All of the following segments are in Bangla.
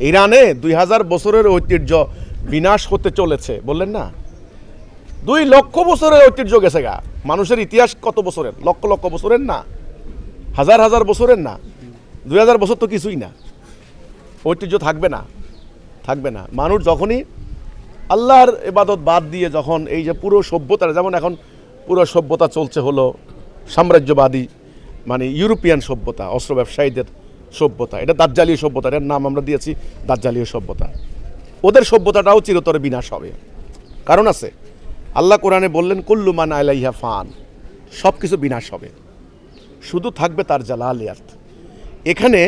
ইরানে 2000 বছরের ঐতিহ্য বিনাশ হতে চলেছে বললেন না? 2 লক্ষ বছরের ঐতিহ্য গেছে গা। মানুষের ইতিহাস কত বছরের? লক্ষ লক্ষ বছরের না, হাজার হাজার বছরের না। 2000 বছর তো কিছুই না। ঐতিহ্য থাকবে না, থাকবে না। মানুষ যখনই আল্লাহর ইবাদত বাদ দিয়ে যখন এই যে পুরো সভ্যতা, যেমন এখন পুরো সভ্যতা চলছে হলো সাম্রাজ্যবাদী, মানে ইউরোপিয়ান সভ্যতা, অস্ত্র ব্যবসায়ীদের সভ্যতা, এটা দাজ্জালীয় সভ্যতা, এর নাম আমরা দিয়েছি দাজ্জালীয় সভ্যতা। ওদের সভ্যতাটাও চিরতরে বিনাশ হবে, কারণ আছে। আল্লাহ কোরআনে বললেন কুল্লু মান আলাইহা ফান, সব কিছু বিনাশ হবে, শুধু থাকবে তার জালালিয়াত। এখানে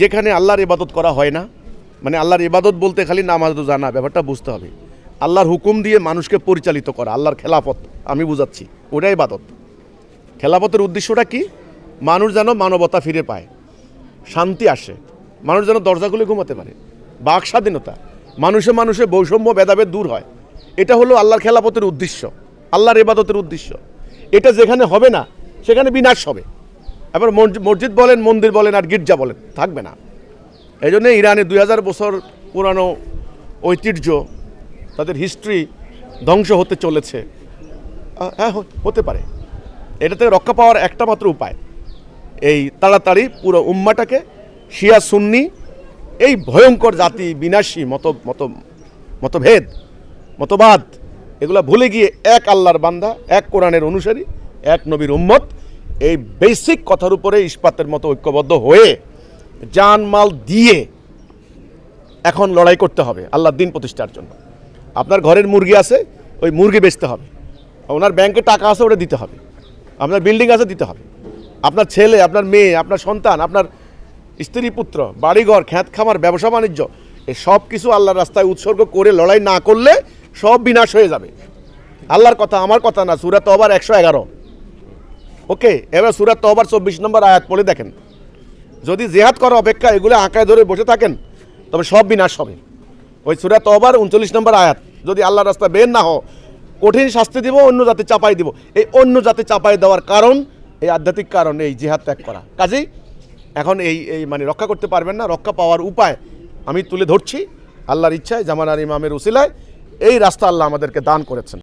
যেখানে আল্লাহর ইবাদত করা হয় না, মানে আল্লাহর ইবাদত বলতে খালি নামাজ জানা, ব্যাপারটা বুঝতে হবে। আল্লাহর হুকুম দিয়ে মানুষকে পরিচালিত করা, আল্লাহর খেলাফত, আমি বুঝাচ্ছি, ওটাই ইবাদত। খেলাফতের উদ্দেশ্যটা কি? মানুষ যেন মানবতা ফিরে পায়, শান্তি আসে, মানুষ যেন দরজা খুলে ঘুমাতে পারে, বাক স্বাধীনতা, মানুষে মানুষে বৈষম্য ভেদাভেদ দূর হয়। এটা হলো আল্লাহর খেলাফতের উদ্দেশ্য, আল্লাহর ইবাদতের উদ্দেশ্য। এটা যেখানে হবে না সেখানে বিনাশ হবে। এবার মসজিদ বলেন, মন্দির বলেন, আর গির্জা বলেন, থাকবে না। এই জন্য ইরানে 2000 বছর পুরানো ঐতিহ্য, তাদের হিস্ট্রি ধ্বংস হতে চলেছে। হ্যাঁ, হতে পারে। এটা থেকে রক্ষা পাওয়ার একটা মাত্র উপায়, এই তাড়াতাড়ি পুরো উম্মাটাকে, শিয়া সুন্নি এই ভয়ঙ্কর জাতি বিনাশী মতভেদ, মতবাদ, এগুলা ভুলে গিয়ে এক আল্লাহর বান্দা, এক কোরআনের অনুসারী, এক নবীর উম্মত, এই বেসিক কথার উপরে ইস্পাতের মতো ঐক্যবদ্ধ হয়ে জানমাল দিয়ে এখন লড়াই করতে হবে আল্লাহর দ্বীন প্রতিষ্ঠার জন্য। আপনার ঘরের মুরগি আছে, ওই মুরগি বেচতে হবে। ওনার ব্যাংকে টাকা আছে, ওটা দিতে হবে। আপনার বিল্ডিং আছে, দিতে হবে। আপনার ছেলে, আপনার মেয়ে, আপনার সন্তান, আপনার স্ত্রী পুত্র, বাড়িঘর, খ্যাত খামার, ব্যবসা বাণিজ্য, এই সব কিছু আল্লাহর রাস্তায় উৎসর্গ করে লড়াই না করলে সব বিনাশ হয়ে যাবে। আল্লাহর কথা, আমার কথা না। সূরা তওবার 111। ওকে, এবার সূরা তওবার 24 নম্বর আয়াত পড়ে দেখেন। যদি জিহাদ করা অপেক্ষা এগুলো আঁকায় ধরে বসে থাকেন, তবে সব বিনাশ হবে। ওই সূরা তওবার 39 নম্বর আয়াত, যদি আল্লাহর রাস্তায় বের না হও, কঠিন শাস্তি দিব, অন্য জাতি চাপাই দিব। এই অন্য জাতি চাপাই দেওয়ার কারণ, এই আধ্যাত্মিক কারণ, এই জিহাদ ত্যাগ করা। কাজেই এখন এই মানে রক্ষা করতে পারবেন না। রক্ষা পাওয়ার উপায় আমি তুলে ধরছি আল্লাহর ইচ্ছায়, জামানার ইমামের উসিলায়। এই রাস্তা আল্লাহ আমাদেরকে দান করেছেন।